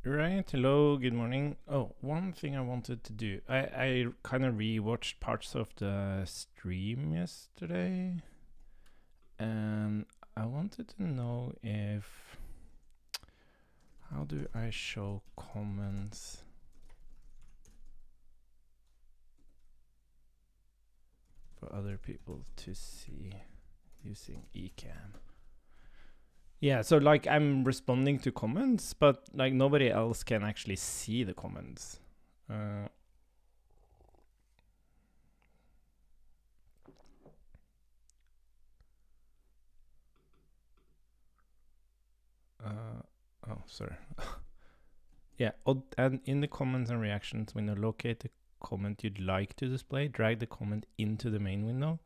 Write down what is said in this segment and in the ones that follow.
Right, hello, good morning. Oh, one thing I wanted to do. I kind of rewatched parts of the stream yesterday, and I wanted to know if how do I show comments for other people to see using eCam? Yeah, so like I'm responding to comments, but like nobody else can actually see the comments. Oh, sorry. Yeah, and in the comments and reactions window, locate the comment you'd like to display, drag the comment into the main window.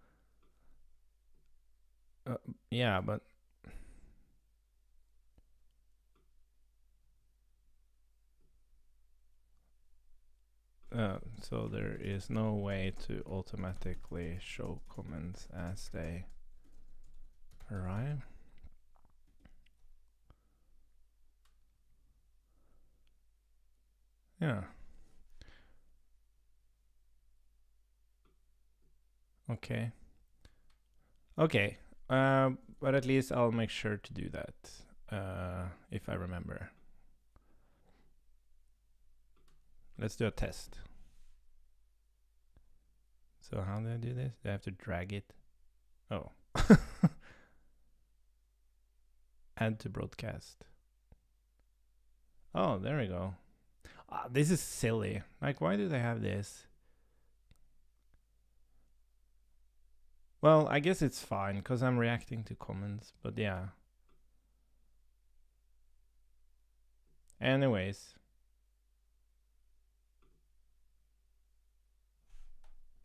Yeah, but so there is no way to automatically show comments as they arrive. Yeah. Okay. Okay. But at least I'll make sure to do that if I remember. Let's do a test. So how do I do this? Do I have to drag it? Oh. Add to broadcast. Oh, there we go. This is silly. Like, why do they have this? Well, I guess it's fine because I'm reacting to comments, but yeah. Anyways.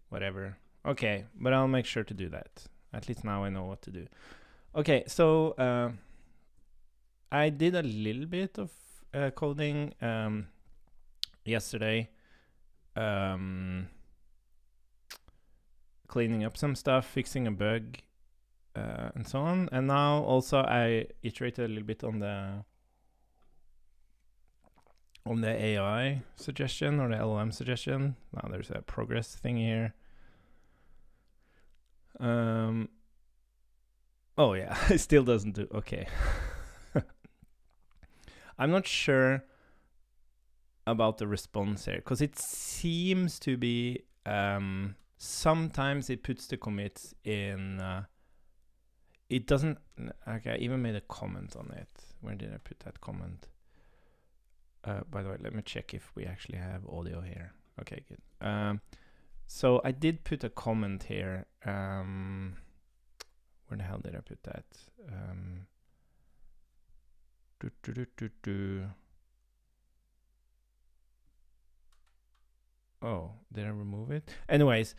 Whatever. Okay, but I'll make sure to do that. At least now I know what to do. Okay, so I did a little bit of coding yesterday. Cleaning up some stuff, fixing a bug, and so on. And now also I iterated a little bit on the AI suggestion or the LLM suggestion. Now there's a progress thing here. Oh yeah, it still doesn't do. Okay. I'm not sure about the response here because it seems to be sometimes it puts the commits in. It doesn't. Okay, I even made a comment on it. Where did I put that comment? By the way, let me check if we actually have audio here. Okay, good. So I did put a comment here. Where the hell did I put that? Oh, did I remove it? Anyways,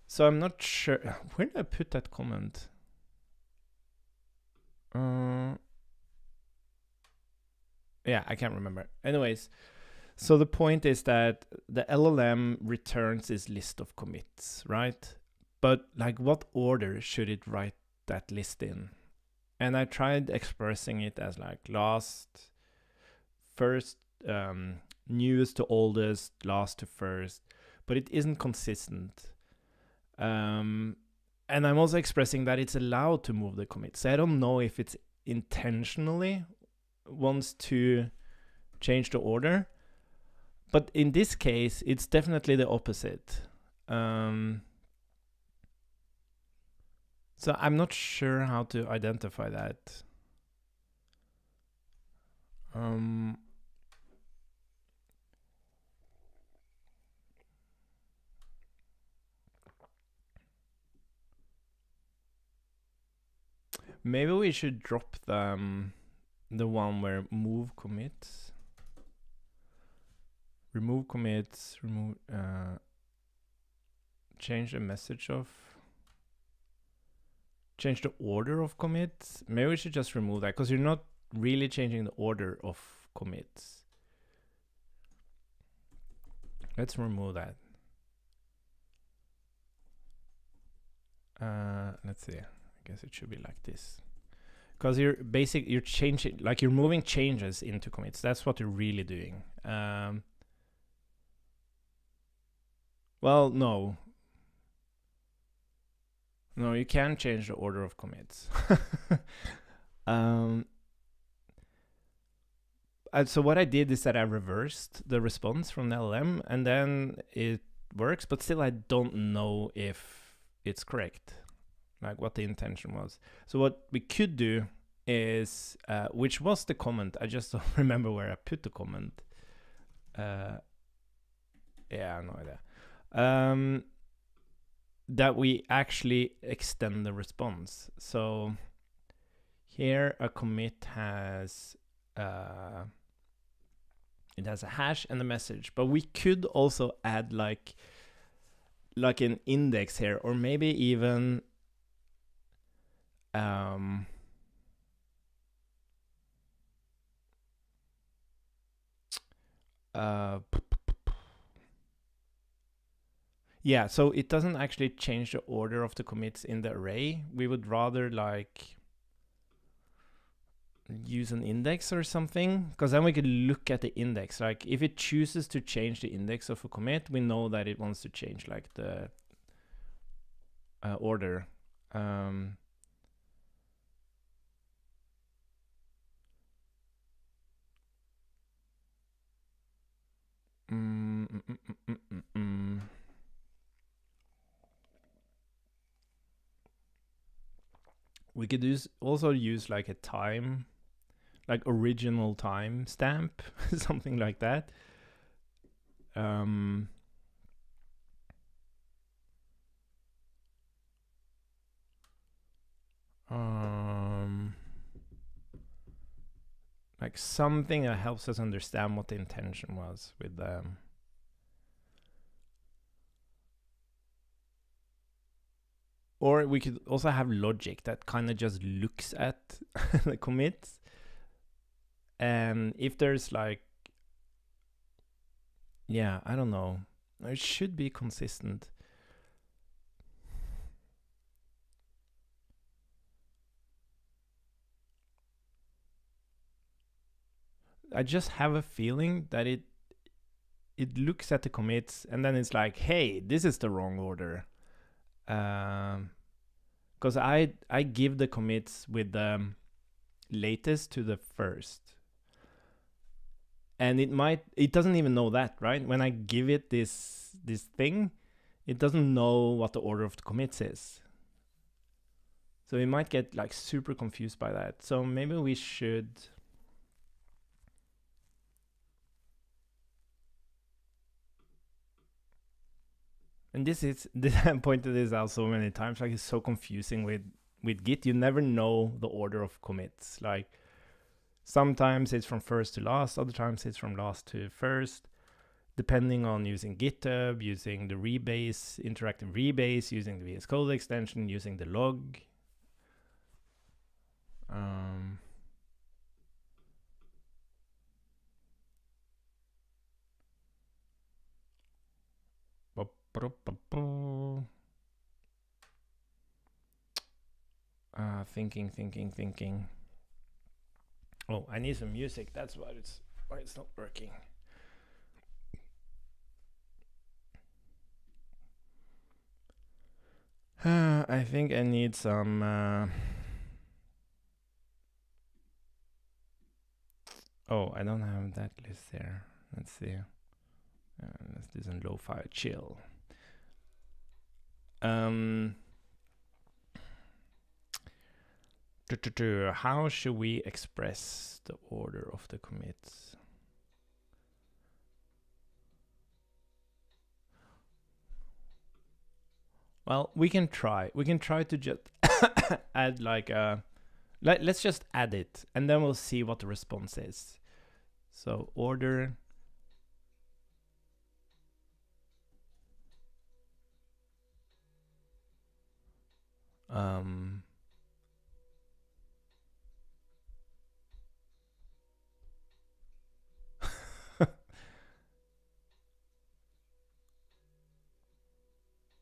so I'm not sure. Where did I put that comment? Yeah, I can't remember. Anyways, so the point is that the LLM returns its list of commits, right? But like, what order should it write that list in? And I tried expressing it as like last, first, newest to oldest, last to first, but it isn't consistent. And I'm also expressing that it's allowed to move the commit. So I don't know if it's intentionally wants to change the order, but in this case, it's definitely the opposite. So I'm not sure how to identify that. Maybe we should drop the one where move commits. Remove commits, remove, change the message of, change the order of commits. Maybe we should just remove that because you're not really changing the order of commits. Let's remove that. Let's see. I guess it should be like this. because you're changing, like you're moving changes into commits. That's what you're really doing. Well, no, you can change the order of commits. So what I did is that I reversed the response from the LLM, and then it works, but still I don't know if it's correct, like what the intention was. So what we could do is, which was the comment, I just don't remember where I put the comment. Yeah, no idea. That we actually extend the response. So here a commit has it has a hash and a message, but we could also add like an index here, or maybe even yeah, so it doesn't actually change the order of the commits in the array. We would rather like use an index or something, because then we could look at the index. Like if it chooses to change the index of a commit, we know that it wants to change like the order. We could also use like a time, like original time stamp, something like that. Like something that helps us understand what the intention was with them. Or we could also have logic that kind of just looks at the commits. And if there's like, yeah, I don't know. It should be consistent. I just have a feeling that it looks at the commits and then it's like, hey, this is the wrong order. Because I give the commits with the latest to the first, and it doesn't even know that, right? When I give it this thing, it doesn't know what the order of the commits is. So we might get like super confused by that. So maybe we should. And this is, I pointed this out so many times, like it's so confusing with Git. You never know the order of commits. Like sometimes it's from first to last, other times it's from last to first, depending on using GitHub, using the rebase, interactive rebase, using the VSCode extension, using the log. Thinking. Oh, I need some music. That's why it's not working. I think I need some. Oh, I don't have that list there. Let's see. Let's do some lo-fi chill. How should we express the order of the commits? Well, we can try. We can try to just add like a. Let's just add it, and then we'll see what the response is. So order.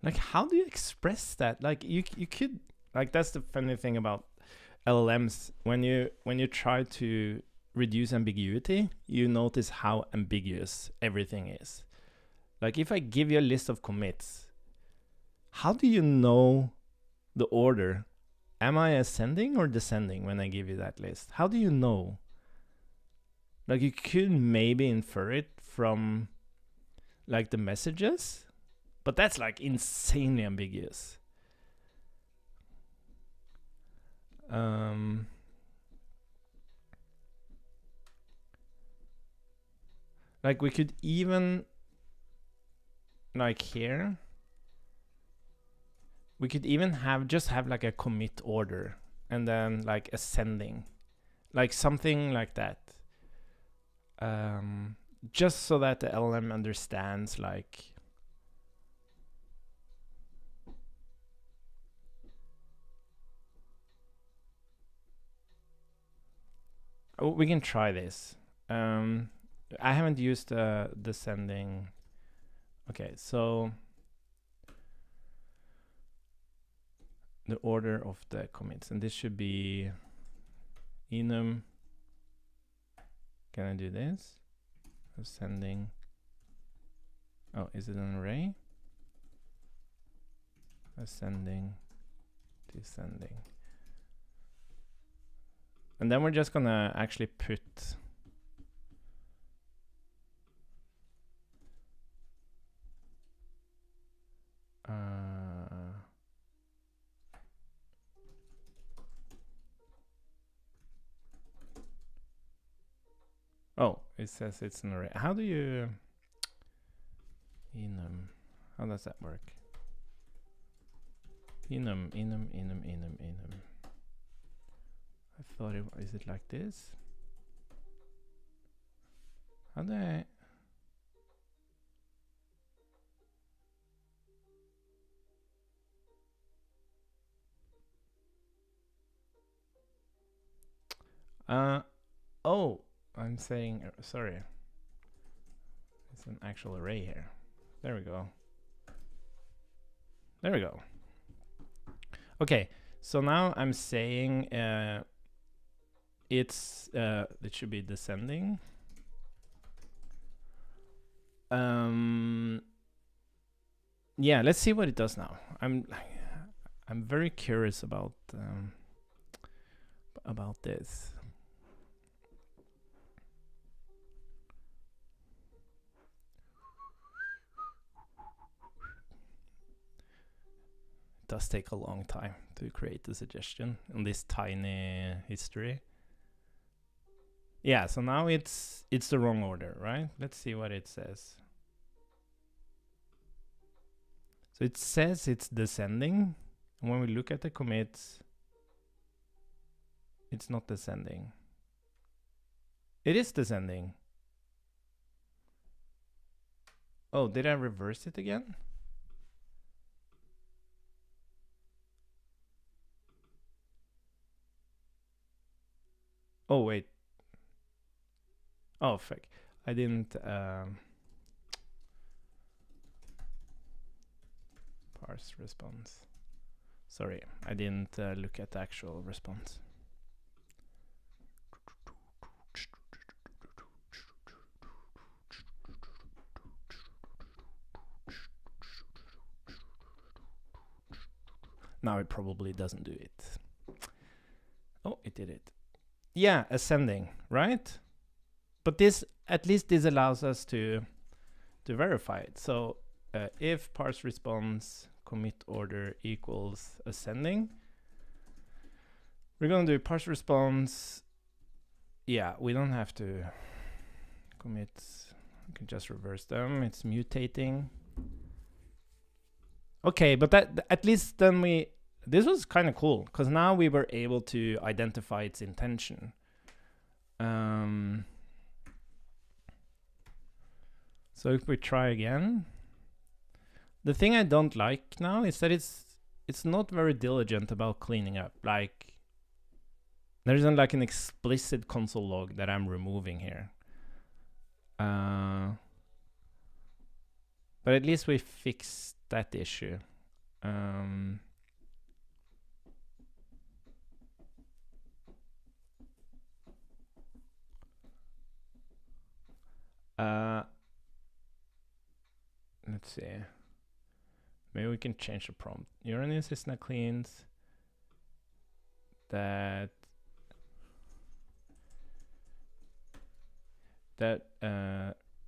Like, how do you express that? Like, you could, like, that's the funny thing about LLMs, when you try to reduce ambiguity, you notice how ambiguous everything is. Like if I give you a list of commits, how do you know the order? Am I ascending or descending when I give you that list? How do you know? Like you could maybe infer it from like the messages, but that's like insanely ambiguous. Like we could even, like here, we could even have like a commit order and then like ascending, like something like that. Just so that the LLM understands like, oh, we can try this. I haven't used descending. Okay, so the order of the commits, and this should be enum. Can I do this? Ascending. Oh, is it an array? Ascending, descending. And then we're just gonna actually put oh, it says it's an array. How do you enum? How does that work? Enum. I thought is it like this? How do I? Oh, I'm saying, sorry. It's an actual array here. There we go. There we go. Okay, so now I'm saying it should be descending. Yeah, let's see what it does now. I'm very curious about this. It does take a long time to create the suggestion in this tiny history. Yeah, so now it's the wrong order, right? Let's see what it says. So it says it's descending, and when we look at the commits, it's not descending. It is descending. Oh, did I reverse it again? Oh, wait. Oh, fuck. I didn't parse response. Sorry, I didn't look at the actual response. Now it probably doesn't do it. Oh, it did it. Yeah, ascending, right? But this, at least this allows us to verify it. So if parse response commit order equals ascending, we're going to do parse response. Yeah, we don't have to commits. We can just reverse them. It's mutating. Okay, but that at least then this was kind of cool because now we were able to identify its intention. So if we try again, the thing I don't like now is that it's not very diligent about cleaning up. Like there isn't like an explicit console log that I'm removing here. But at least we fixed that issue. let's see. Maybe we can change the prompt. You're an assistant that cleans, that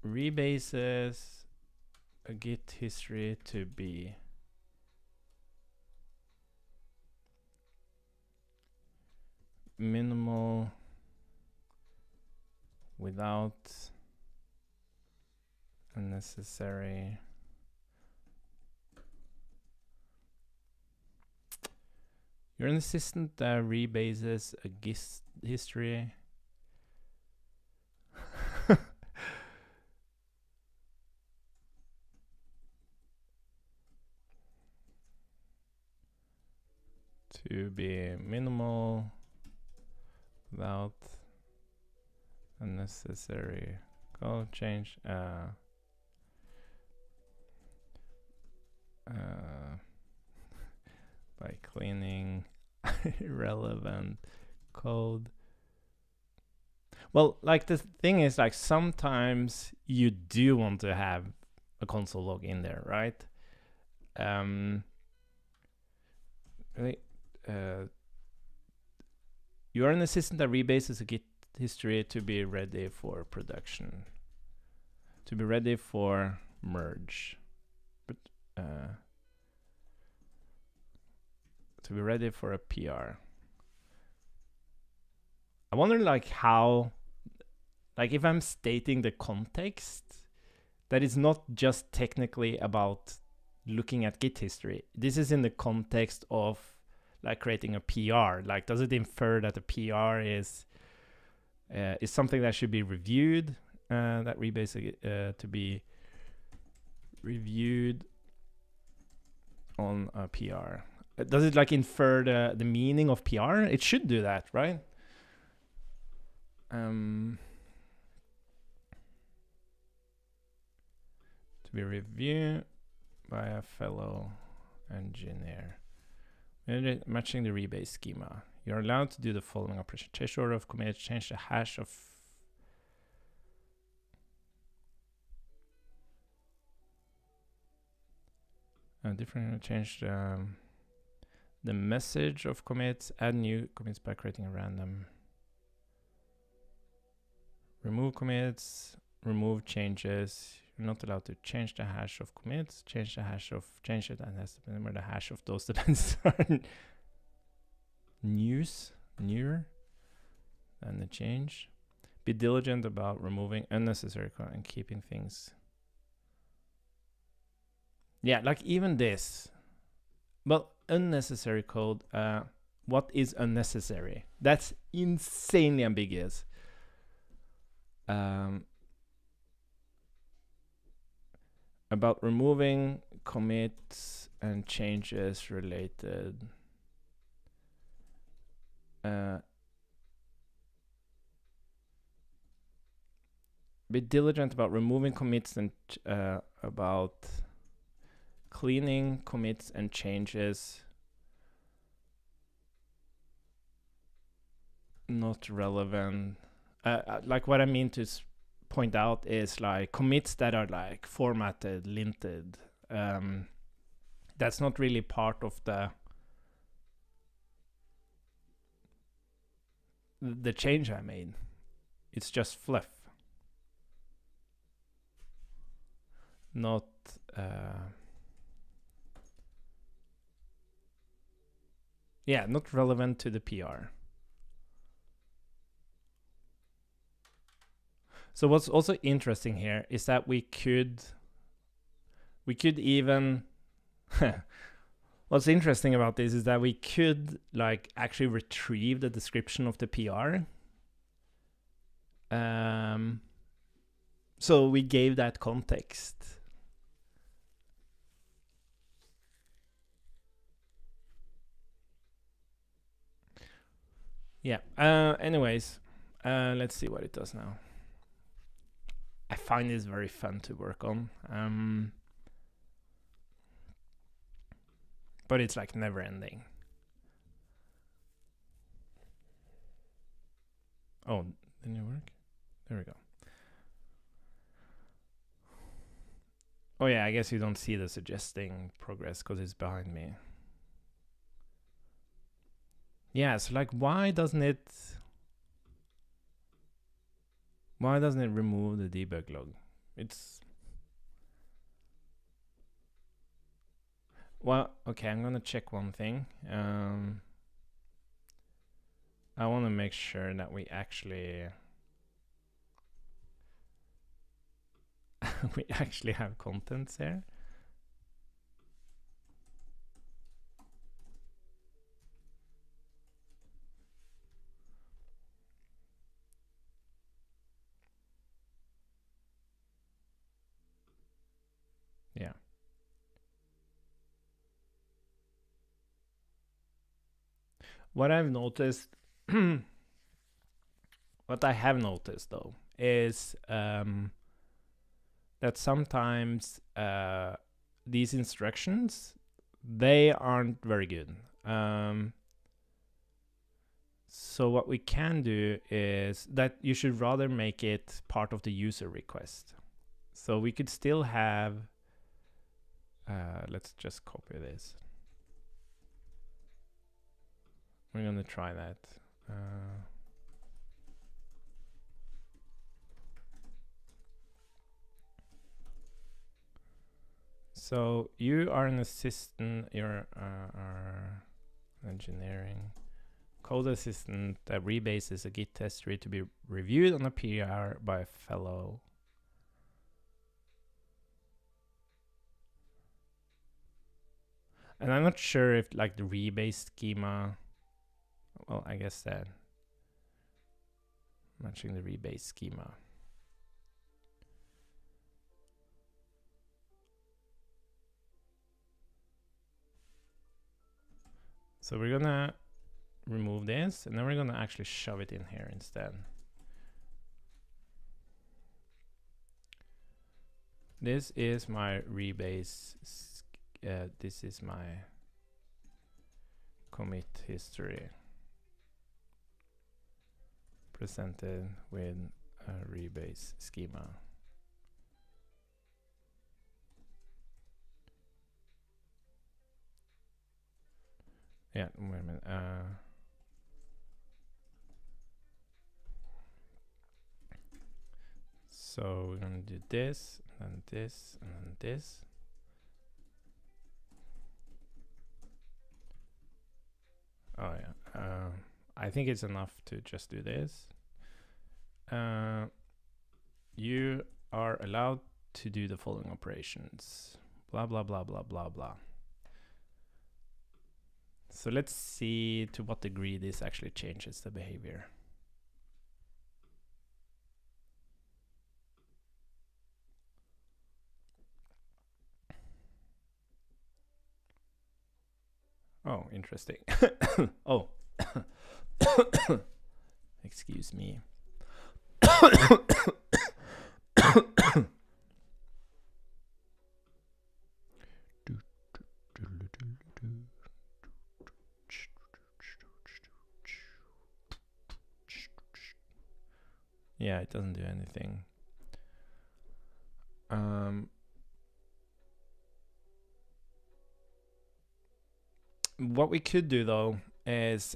rebases a Git history to be minimal without unnecessary You're an assistant that rebases a Git history to be minimal without unnecessary code change by cleaning irrelevant code. Well, like the thing is, like sometimes you do want to have a console log in there, right? You are an assistant that rebases a Git history to be ready for production, to be ready for merge, but to be ready for a PR. I wonder like how, like if I'm stating the context, that is not just technically about looking at Git history. This is in the context of like creating a PR. Like, does it infer that the PR is something that should be reviewed, that rebase to be reviewed on a PR? Does it like infer the meaning of PR? It should do that, right? To be reviewed by a fellow engineer. Matching the rebase schema. You're allowed to do the following operation. Change order of commit, change the hash of change the message of commits, add new commits by creating a random. Remove commits, remove changes. You're not allowed to change the hash of commits, change the hash of change it, and has to remember the hash of those dependencies are newer than the change. Be diligent about removing unnecessary code and keeping things. Yeah, like even this. But unnecessary code, what is unnecessary? That's insanely ambiguous. About removing commits and changes related. Be diligent about removing commits and about cleaning commits and changes not relevant. Like what I mean to point out is like commits that are like formatted, linted. That's not really part of the change I made. It's just fluff. Not yeah, not relevant to the PR. So what's also interesting here is that we could even what's interesting about this is that we could like actually retrieve the description of the PR. So we gave that context. Yeah. Anyways, let's see what it does now. I find this very fun to work on. But it's like never ending. Oh, didn't it work? There we go. Oh yeah, I guess you don't see the suggesting progress because it's behind me. Yeah, so like why doesn't it remove the debug log? It's well, okay, I'm gonna check one thing. I want to make sure that we actually we actually have contents here. Yeah. What I've noticed, what I have noticed though, is that sometimes these instructions, they aren't very good. So what we can do is that you should rather make it part of the user request. So we could still have, let's just copy this. We're gonna try that. So you are an assistant, you're engineering code assistant that rebases a Git test read to be reviewed on a PR by a fellow. And I'm not sure if like the rebase schema, well, I guess that matching the rebase schema. So we're gonna remove this and then we're gonna actually shove it in here instead. This is my rebase, this is my commit history presented with a rebase schema. Yeah, wait a minute. So we're gonna do this, and then this, and then this. Oh yeah. I think it's enough to just do this. You are allowed to do the following operations. Blah blah blah blah blah blah. So let's see to what degree this actually changes the behavior. Oh, interesting. Oh, excuse me. Yeah, it doesn't do anything. What we could do though is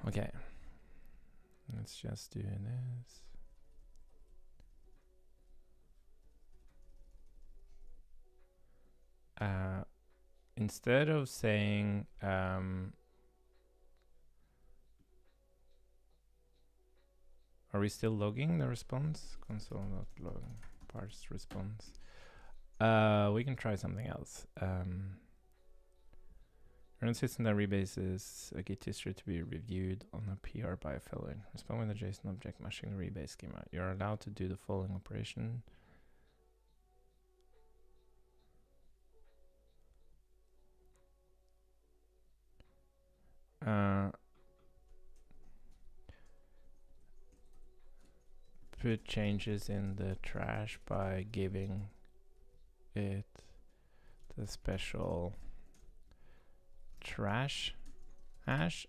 okay. Let's just do this. Instead of saying are we still logging the response? Console.log parse response. We can try something else. Run system that rebases a Git history to be reviewed on a PR by a fellow. Respond with a JSON object matching the rebase schema. You're allowed to do the following operation. Put changes in the trash by giving it the special trash hash.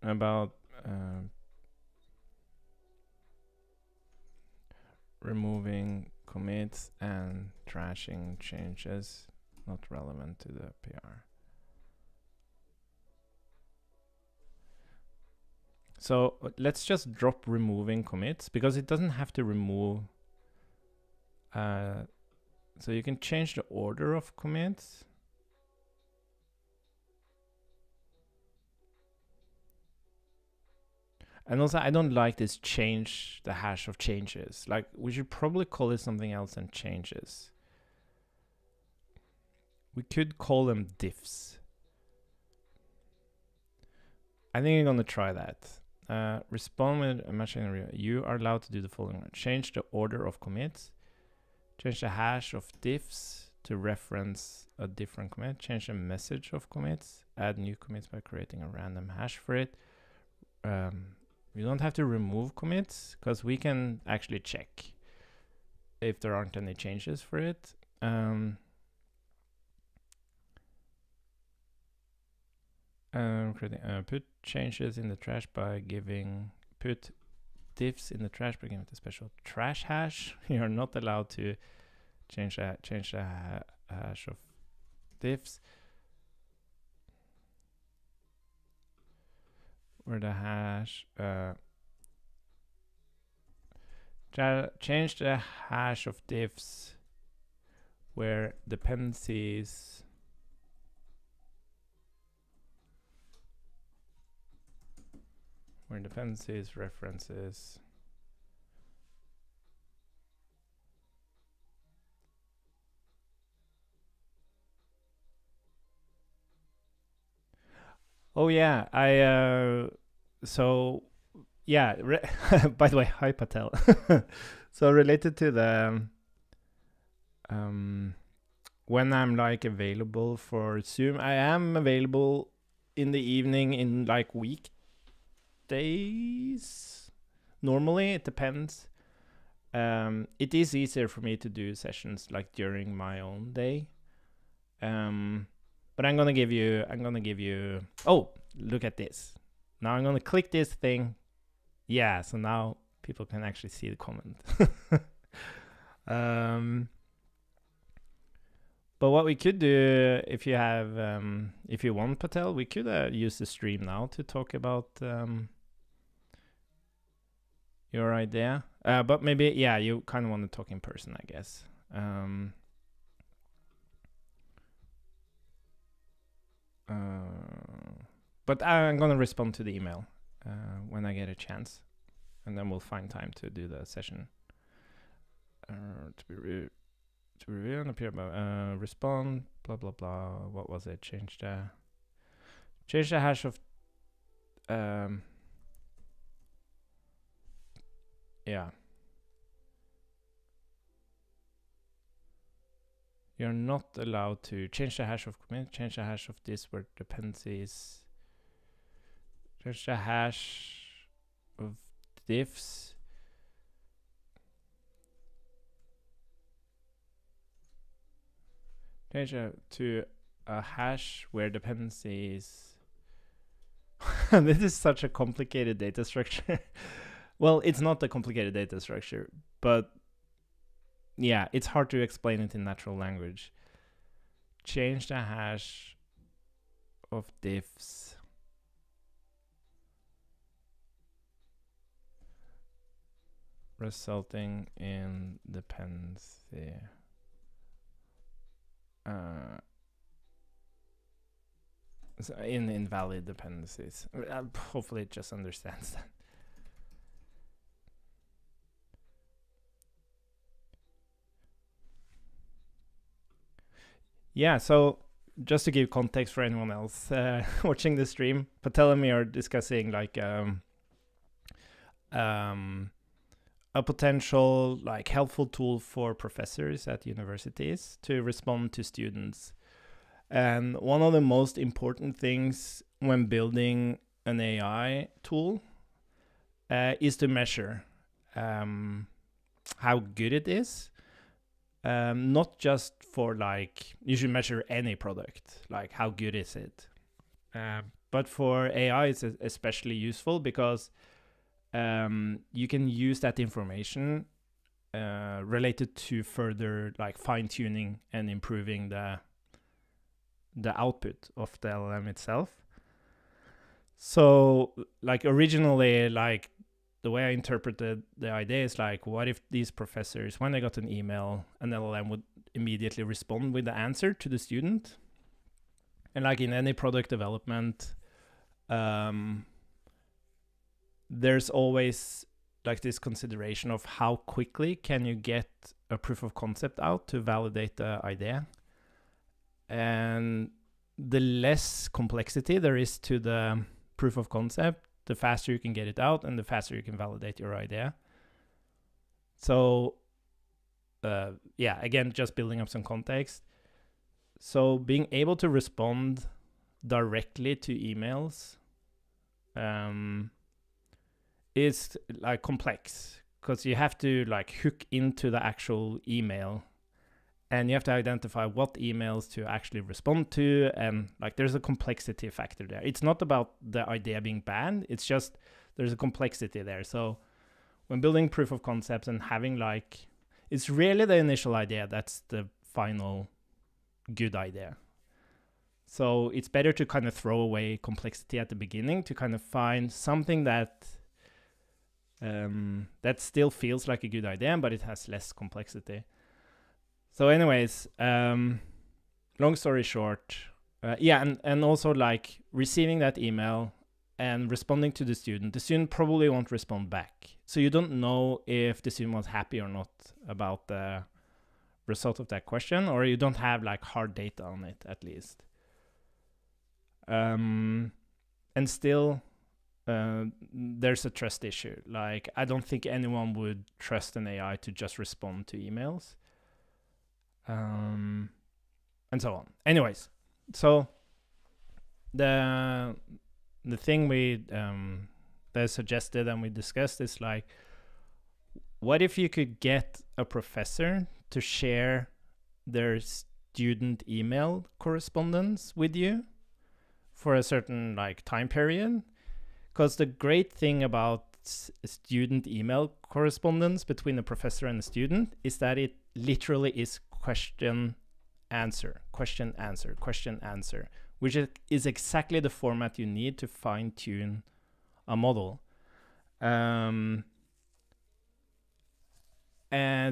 About removing commits and trashing changes not relevant to the PR. So let's just drop removing commits, because it doesn't have to remove. So you can change the order of commits. And also, I don't like this change the hash of changes. Like, we should probably call it something else than changes. We could call them diffs. I think I'm gonna try that. Respond with a machine review. You are allowed to do the following. Change the order of commits. Change the hash of diffs to reference a different commit. Change the message of commits. Add new commits by creating a random hash for it. We don't have to remove commits, because we can actually check if there aren't any changes for it. Put changes in the trash by giving, put diffs in the trash by giving it a special trash hash. You are not allowed to change the hash of diffs. Where the hash, change the hash of diffs where dependencies references Oh yeah, so yeah, by the way, hi Patel. So related to the when I'm like available for Zoom, I am available in the evening in like weekdays. Normally, it depends. It is easier for me to do sessions like during my own day. But I'm gonna give you. Oh, look at this. Now I'm gonna click this thing. Yeah, so now people can actually see the comment. But what we could do, if you have, if you want, Patel, we could use the stream now to talk about your idea. But maybe, yeah, you kind of want to talk in person, I guess. But I'm going to respond to the email when I get a chance. And then we'll find time to do the session. To review and appear about respond, blah, blah, blah. What was it? Change the hash of... yeah. You're not allowed to change the hash of commit, change the hash of this where dependencies, change the hash of diffs. Change to a hash where dependencies. This is such a complicated data structure. Well, it's not a complicated data structure, but yeah, it's hard to explain it in natural language. Change the hash of diffs. Resulting in dependency. So in invalid dependencies. Hopefully it just understands that. Yeah, so just to give context for anyone else watching the stream, Patel and me are discussing like a potential like helpful tool for professors at universities to respond to students And one of the most important things when building an AI tool is to measure how good it is. Not just for like, you should measure any product, like how good is it. But for AI, it's especially useful because you can use that information related to further like fine-tuning and improving the output of the LLM itself. So like originally, like the way I interpreted the idea is like, what if these professors, when they got an email, an LLM would immediately respond with the answer to the student? And like in any product development, there's always like this consideration of how quickly can you get a proof of concept out to validate the idea. And the less complexity there is to the proof of concept, the faster you can get it out and the faster you can validate your idea. So again, just building up some context. So being able to respond directly to emails is like complex because you have to like hook into the actual email and you have to identify what emails to actually respond to, and like there's a complexity factor there. It's not about the idea being bad, it's just there's a complexity there. So when building proof of concepts and having like, it's really the initial idea that's the final good idea. So it's better to kind of throw away complexity at the beginning to kind of find something that that still feels like a good idea, but it has less complexity. So anyways, long story short, and also like receiving that email and responding to the student probably won't respond back. So you don't know if the student was happy or not about the result of that question, or you don't have like hard data on it at least. And still, there's a trust issue. Like, I don't think anyone would trust an AI to just respond to emails. And so on. Anyways, so the thing we that suggested and we discussed is like, what if you could get a professor to share their student email correspondence with you for a certain like time period? Because the great thing about student email correspondence between the professor and the student is that it literally is question, answer, which is exactly the format you need to fine-tune a model. And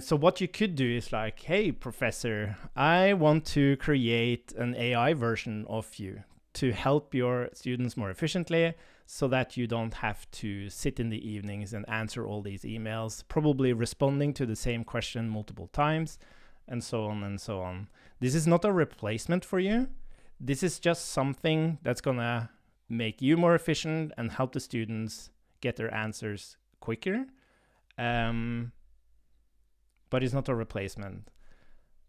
so what you could do is like, hey, professor, I want to create an AI version of you to help your students more efficiently so that you don't have to sit in the evenings and answer all these emails, probably responding to the same question multiple times, and so on and so on. This is not a replacement for you. This is just something that's gonna make you more efficient and help the students get their answers quicker. But it's not a replacement.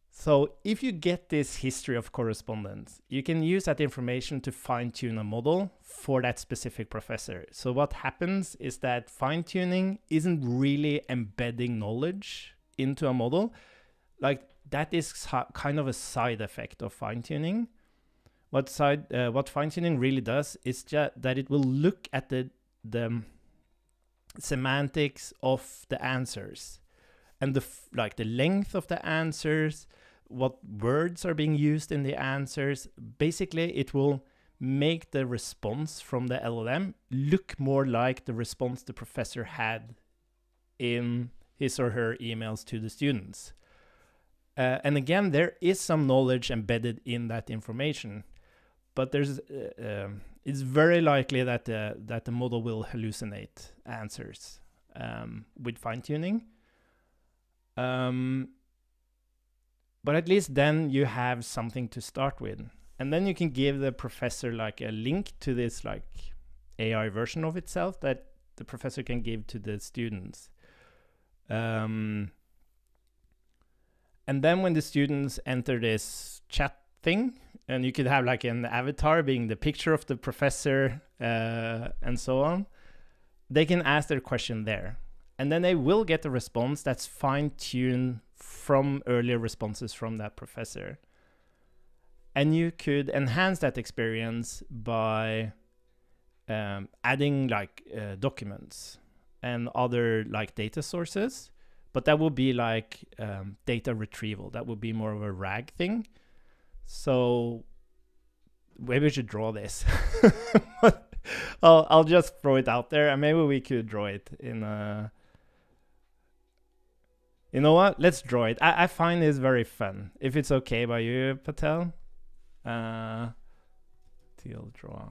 So if you get this history of correspondence, you can use that information to fine-tune a model for that specific professor. So what happens is that fine-tuning isn't really embedding knowledge into a model. Like, that is kind of a side effect of fine-tuning. What fine-tuning really does is just that it will look at the semantics of the answers and the length of the answers, what words are being used in the answers. Basically, it will make the response from the LLM look more like the response the professor had in his or her emails to the students. And again, there is some knowledge embedded in that information, but there's it's very likely that the model will hallucinate answers with fine-tuning. But at least then you have something to start with, and then you can give the professor like a link to this like AI version of itself that the professor can give to the students. And then when the students enter this chat thing, and you could have like an avatar being the picture of the professor, and so on. They can ask their question there, and then they will get a response that's fine-tuned from earlier responses from that professor. And you could enhance that experience by adding like documents and other like data sources, but that would be like data retrieval. That would be more of a RAG thing. So maybe we should draw this. I'll just throw it out there, and maybe we could draw it in a... You know what? Let's draw it. I find this very fun. If it's okay by you, Patel. Teal draw.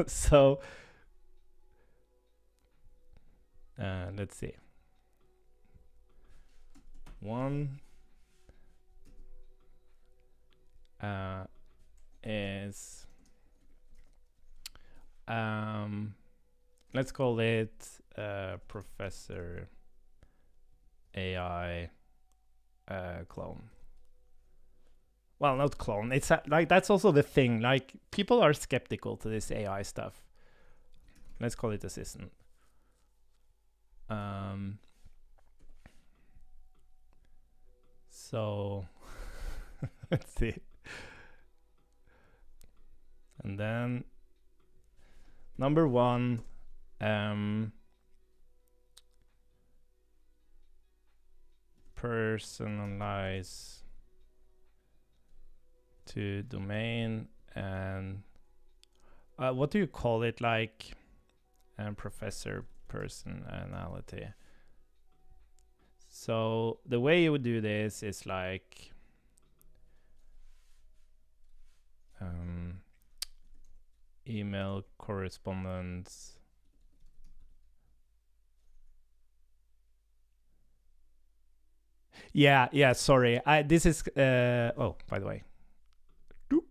So let's see. One is let's call it Professor AI clone. Well, not clone. It's like that's also the thing. Like people are skeptical to this AI stuff. Let's call it assistant. So let's see. And then number one, personalize to domain, and what do you call it, like professor personality. So the way you would do this is like email correspondence, sorry, this is oh, by the way, doop.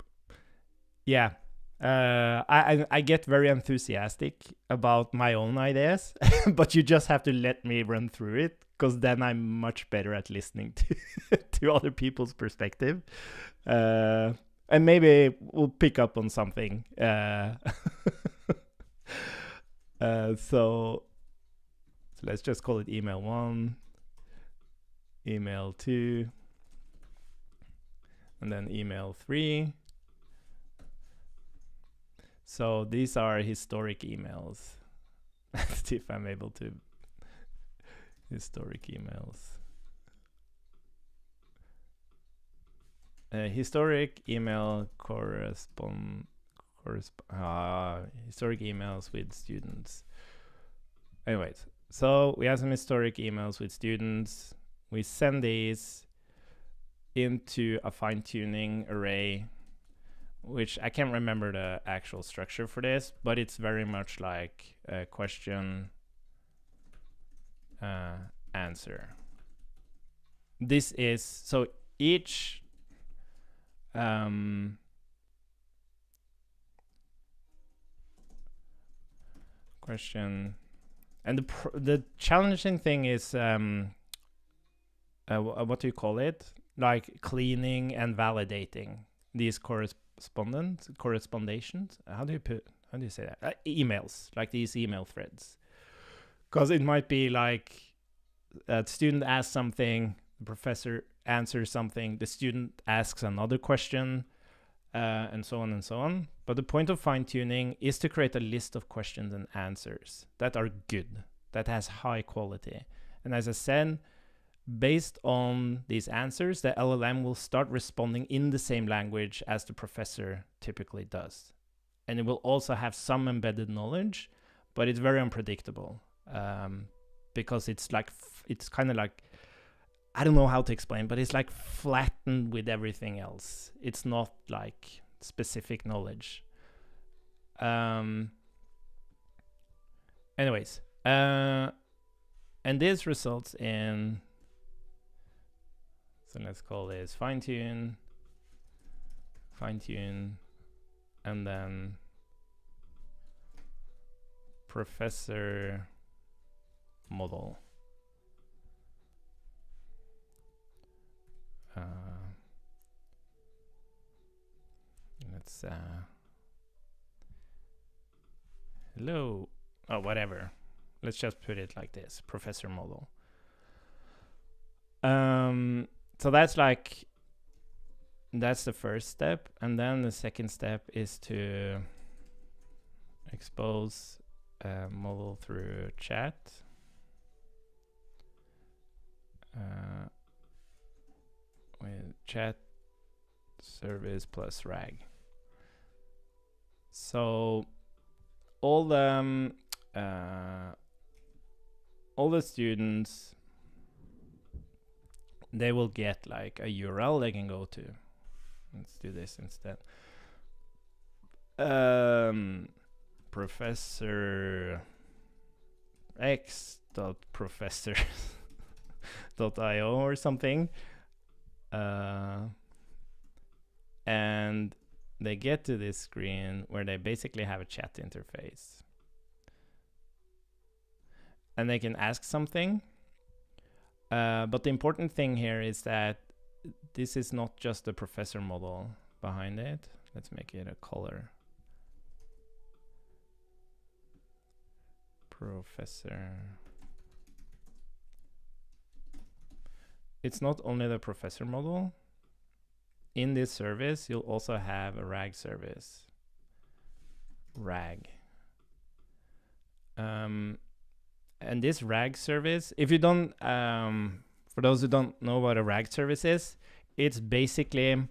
Yeah, I get very enthusiastic about my own ideas, but you just have to let me run through it, because then I'm much better at listening to other people's perspective, and maybe we'll pick up on something. So let's just call it email 1, email 2, and then email 3. So these are historic emails. Let's see if I'm able to. Historic emails. Historic email historic emails with students. Anyways, so we have some historic emails with students. We send these into a fine-tuning array, which I can't remember the actual structure for this, but it's very much like a question, answer. This is, so each question, and the challenging thing is what do you call it? Like cleaning and validating these correspondations. How do you say that? Emails, like these email threads. Because it might be like a student asks something, the professor answers something, the student asks another question, and so on and so on. But the point of fine-tuning is to create a list of questions and answers that are good, that has high quality. And as I said, based on these answers, the LLM will start responding in the same language as the professor typically does. And it will also have some embedded knowledge, but it's very unpredictable, because it's like, it's kind of like, I don't know how to explain, but it's like flattened with everything else. It's not like specific knowledge. Anyways, and this results in, so let's call this fine-tune, and then professor model. let's hello, oh whatever, let's just put it like this, professor model. So that's the first step, and then the second step is to expose a model through chat. With chat service plus RAG. So all the students, they will get like a URL they can go to. Let's do this instead. Professor x.professor.io or something. And they get to this screen where they basically have a chat interface. And they can ask something. But the important thing here is that this is not just the professor model behind it. Let's make it a color. Professor. It's not only the professor model. In this service, you'll also have a RAG service. RAG. And this RAG service, if you don't, for those who don't know what a RAG service is, it's basically,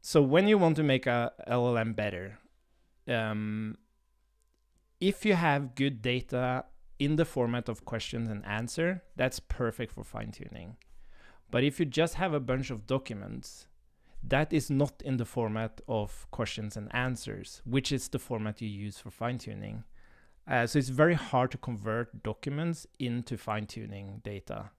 so when you want to make a LLM better, if you have good data in the format of questions and answer, that's perfect for fine-tuning. But if you just have a bunch of documents, that is not in the format of questions and answers, which is the format you use for fine-tuning. So it's very hard to convert documents into fine-tuning data.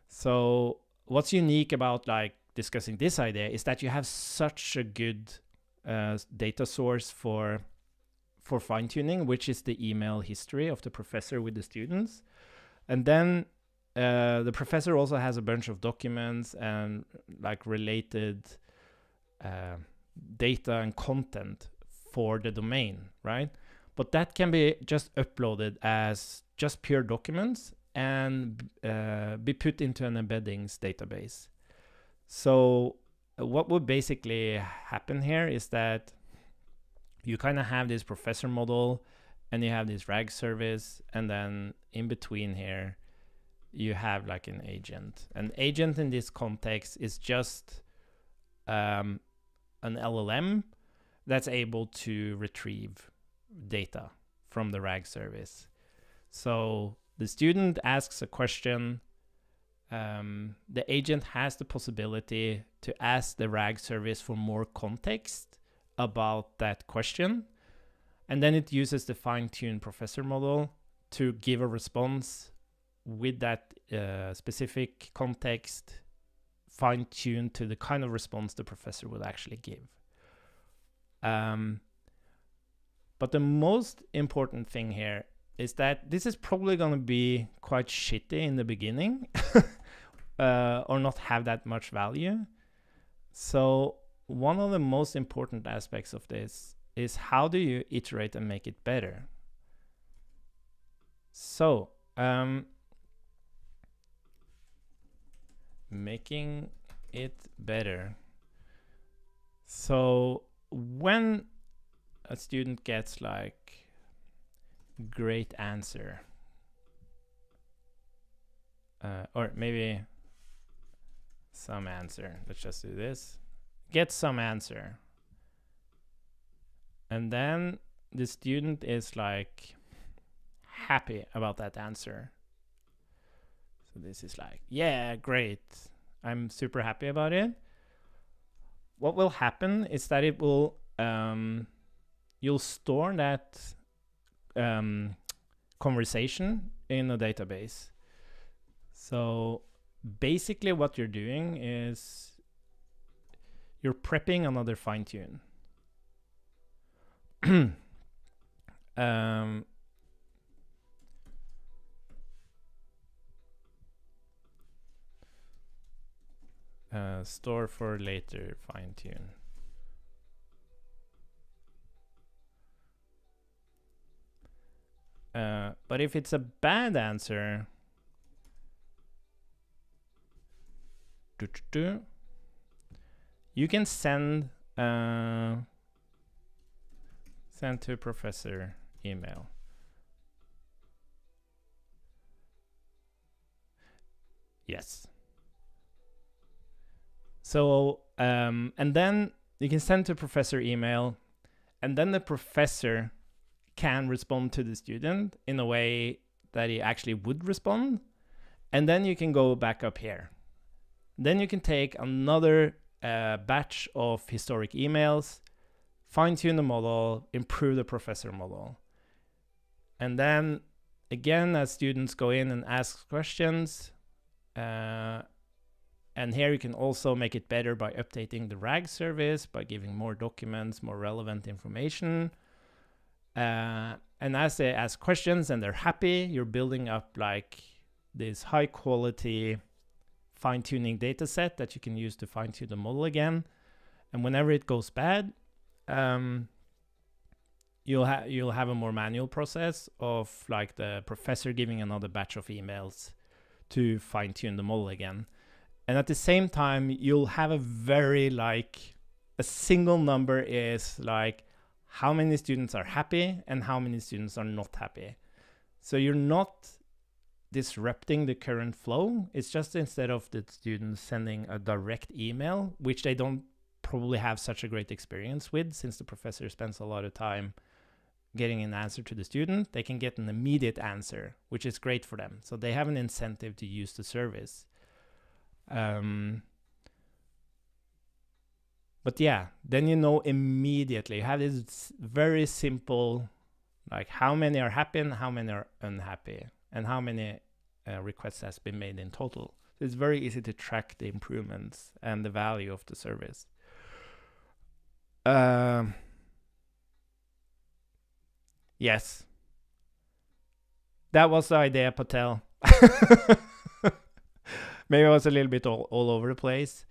So what's unique about like discussing this idea is that you have such a good data source for fine-tuning, which is the email history of the professor with the students. And then the professor also has a bunch of documents and like related data and content for the domain, right? But that can be just uploaded as just pure documents and be put into an embeddings database. So what would basically happen here is that you kind of have this professor model and you have this RAG service, and then in between here you have like an agent. An agent in this context is just an LLM that's able to retrieve data from the RAG service. So the student asks a question, the agent has the possibility to ask the RAG service for more context about that question, and then it uses the fine-tuned professor model to give a response with that specific context, fine-tuned to the kind of response the professor would actually give. But the most important thing here is that this is probably going to be quite shitty in the beginning or not have that much value. So one of the most important aspects of this is how do you iterate and make it better? So making it better. So when a student gets like great answer, or maybe some answer, let's just do this, get some answer, and then the student is like happy about that answer. So this is like, yeah, great, I'm super happy about it. What will happen is that it will you'll store that conversation in a database. So basically what you're doing is you're prepping another fine-tune. Store for later fine-tune. But if it's a bad answer, you can send to professor email. Yes. So and then you can send to professor email, and then the professor can respond to the student in a way that he actually would respond, and then you can go back up here. Then you can take another batch of historic emails, fine-tune the model, improve the professor model. And then, again, as students go in and ask questions, and here you can also make it better by updating the RAG service, by giving more documents, more relevant information. And as they ask questions and they're happy, you're building up like this high quality fine-tuning data set that you can use to fine-tune the model again. And whenever it goes bad, you'll have a more manual process of like the professor giving another batch of emails to fine-tune the model again. And at the same time, you'll have a very like a single number is like how many students are happy and how many students are not happy. So you're not disrupting the current flow. It's just instead of the students sending a direct email, which they don't probably have such a great experience with, since the professor spends a lot of time getting an answer to the student, they can get an immediate answer, which is great for them. So they have an incentive to use the service. But yeah, then you know immediately. You have this very simple, like how many are happy and how many are unhappy, and how many requests has been made in total. So it's very easy to track the improvements and the value of the service. Yes. That was the idea, Patel. Maybe I was a little bit all over the place.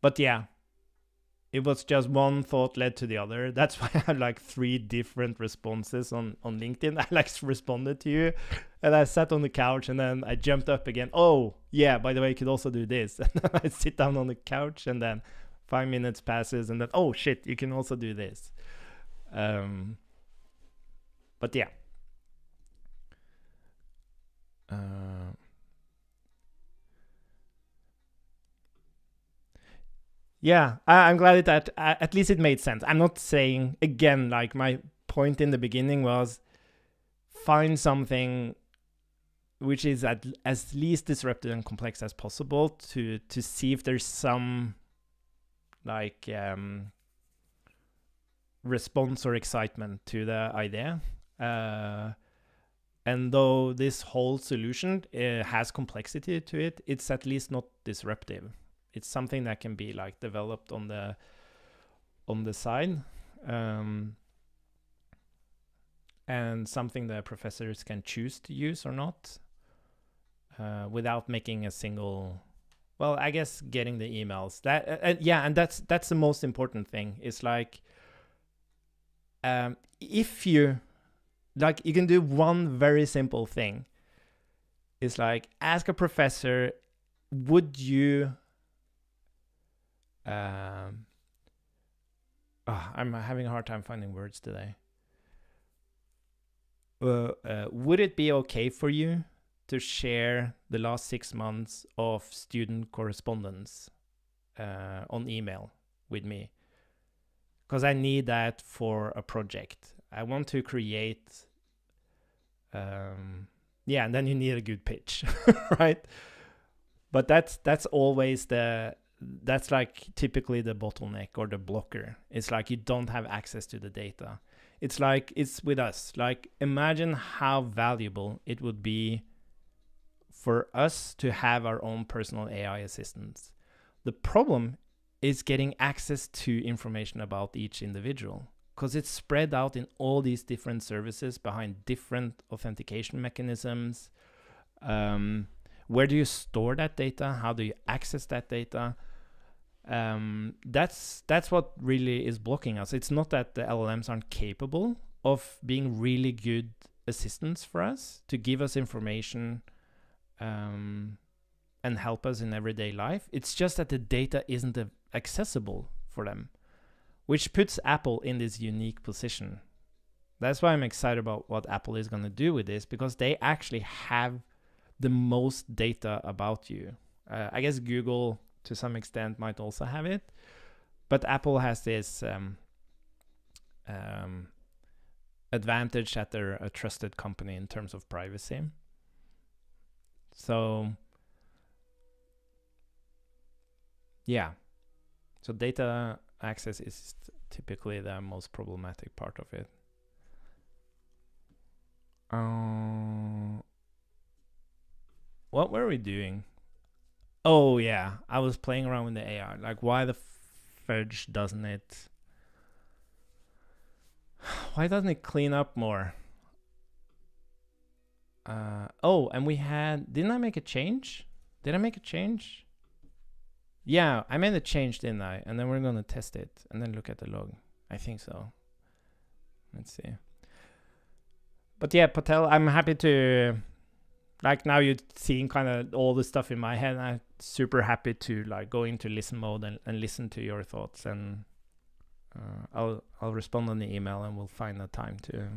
But yeah, it was just one thought led to the other. That's why I had like 3 different responses on LinkedIn. I like responded to you, and I sat on the couch, and then I jumped up again. Oh, yeah, by the way, you could also do this. And then I sit down on the couch, and then 5 minutes passes, and then, oh shit, you can also do this. But yeah. Yeah, I'm glad that at least it made sense. I'm not saying, again, like my point in the beginning was find something which is as least disruptive and complex as possible to see if there's some like response or excitement to the idea. And though this whole solution has complexity to it, it's at least not disruptive. It's something that can be like developed on the side, and something that professors can choose to use or not, without making a single. Well, I guess getting the emails that yeah, and that's the most important thing. Is like if you like, you can do one very simple thing. It's like ask a professor, would you I'm having a hard time finding words today. Would it be okay for you to share the last 6 months of student correspondence on email with me? Because I need that for a project. I want to create yeah, and then you need a good pitch, right? But that's always that's like typically the bottleneck or the blocker. It's like you don't have access to the data. It's like it's with us. Like imagine how valuable it would be for us to have our own personal AI assistants. The problem is getting access to information about each individual, because it's spread out in all these different services behind different authentication mechanisms. Where do you store that data? How do you access that data? That's what really is blocking us. It's not that the LLMs aren't capable of being really good assistants for us to give us information and help us in everyday life. It's just that the data isn't accessible for them, which puts Apple in this unique position. That's why I'm excited about what Apple is going to do with this, because they actually have the most data about you. I guess Google, to some extent, might also have it, but Apple has this advantage that they're a trusted company in terms of privacy. So yeah, so data access is typically the most problematic part of it. What were we doing? Oh yeah, I was playing around with the AI. Like, why the fudge doesn't it? Why doesn't it clean up more? Oh, and we had... Didn't I make a change? Did I make a change? Yeah, I made a change, didn't I? And then we're going to test it and then look at the log. I think so. Let's see. But yeah, Patel, I'm happy to... Like, now you're seeing kind of all the stuff in my head. And I'm super happy to like go into listen mode and listen to your thoughts. And I'll respond on the email, and we'll find a time to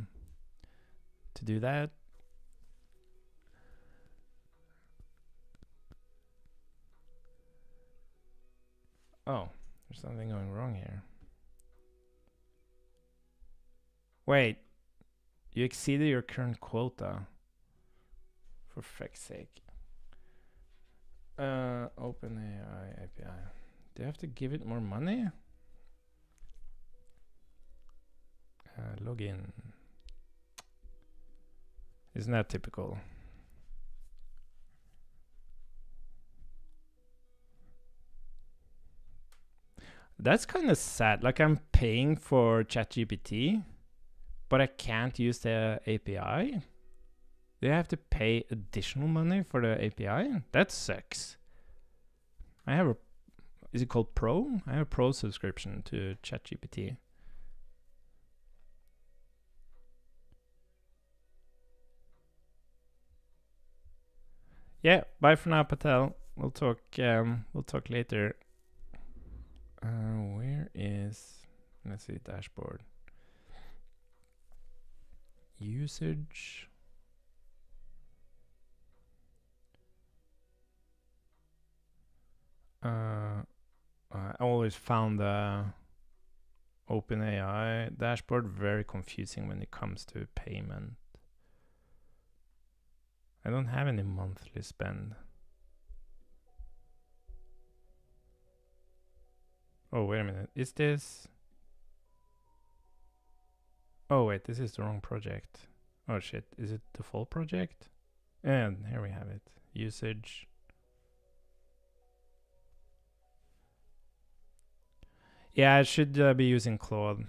do that. Oh, there's something going wrong here. Wait, you exceeded your current quota. For fuck's sake. OpenAI API. Do you have to give it more money? Login. Isn't that typical? That's kind of sad. Like, I'm paying for ChatGPT, but I can't use the API. Do you have to pay additional money for the API? That sucks. I have a... Is it called Pro? I have a Pro subscription to ChatGPT. Yeah, bye for now, Patel. We'll talk later. Where is... Let's see, dashboard. Usage... I always found the OpenAI dashboard very confusing when it comes to payment. I don't have any monthly spend. Oh, wait a minute. Is this... Oh, wait, this is the wrong project. Oh, shit. Is it the full project? And here we have it. Usage... Yeah, I should be using Claude.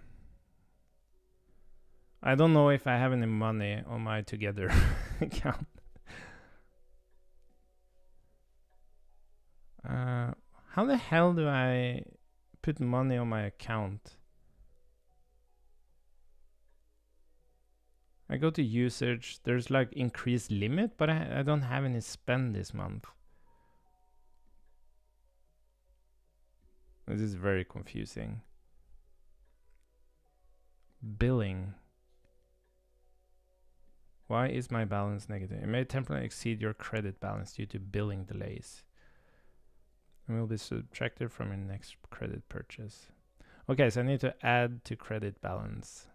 I don't know if I have any money on my Together account. How the hell do I put money on my account? I go to usage. There's like increased limit, but I don't have any spend this month. This is very confusing. Billing. Why is my balance negative? It may temporarily exceed your credit balance due to billing delays. And will be subtracted from your next credit purchase. Okay, so I need to add to credit balance.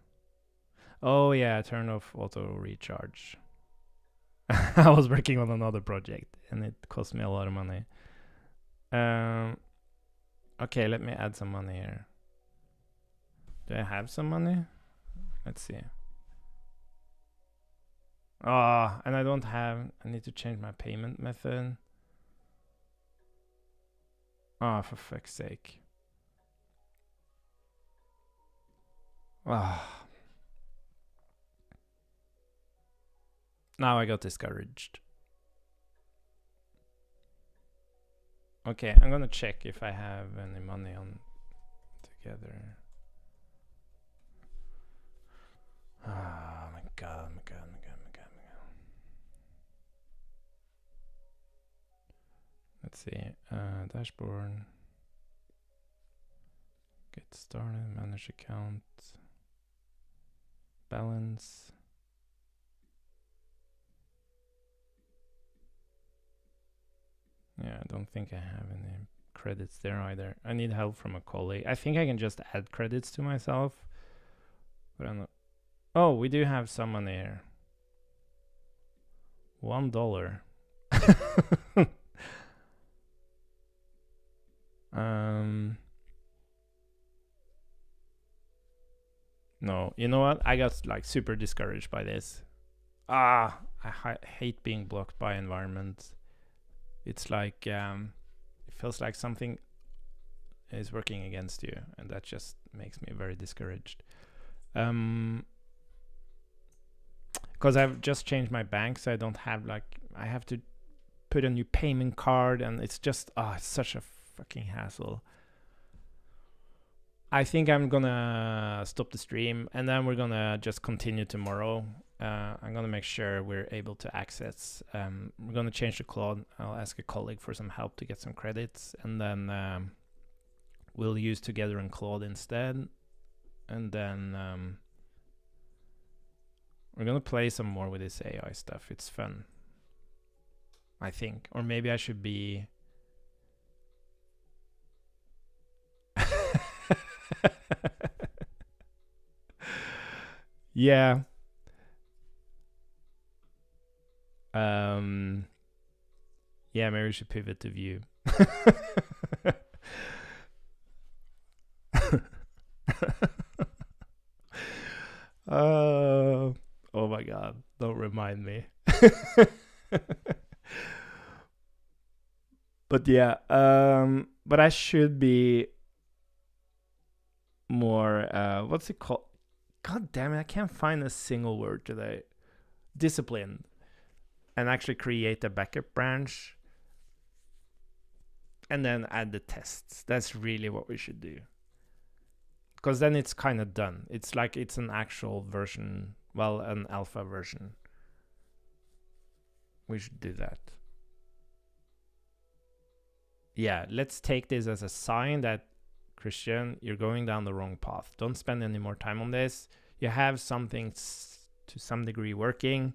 Oh yeah, turn off auto recharge. I was working on another project and it cost me a lot of money. Okay, let me add some money here. Do I have some money? Let's see. Ah, and I don't have... I need to change my payment method. Ah, for fuck's sake. Ah. Now I got discouraged. Okay, I'm gonna check if I have any money on Together. Oh my god, my god, my god, my god, my god. Let's see. Dashboard. Get started. Manage account. Balance. Yeah, I don't think I have any credits there either. I need help from a colleague. I think I can just add credits to myself. But I'm not. Oh, we do have someone here. $1. No, you know what? I got like super discouraged by this. I hate being blocked by environments. It's like it feels like something is working against you, and that just makes me very discouraged. Because I've just changed my bank, so I don't have I have to put a new payment card, and it's just it's such a fucking hassle. I think I'm gonna stop the stream, and then we're gonna just continue tomorrow. I'm gonna make sure we're able to access. We're gonna change the Claude. I'll ask a colleague for some help to get some credits, and then we'll use Together in Claude instead. And then we're gonna play some more with this AI stuff. It's fun, I think. Or maybe I should be... Yeah. Yeah, maybe we should pivot to Vue. Oh my god, don't remind me. But yeah, but I should be more what's it called? God damn it, I can't find a single word today. Disciplined. And actually create a backup branch and then add the tests. That's really what we should do. Because then it's kind of done. It's like it's an actual version, well, an alpha version. We should do that. Yeah, let's take this as a sign that, Christian, you're going down the wrong path. Don't spend any more time on this. You have something to some degree working.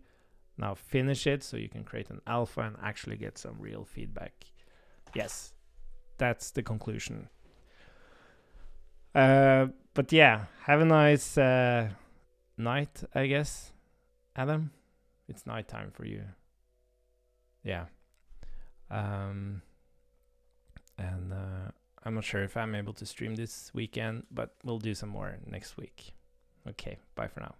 Now finish it so you can create an alpha and actually get some real feedback. Yes, that's the conclusion. But yeah, have a nice night, I guess, Adam. It's nighttime for you. Yeah. And I'm not sure if I'm able to stream this weekend, but we'll do some more next week. Okay, bye for now.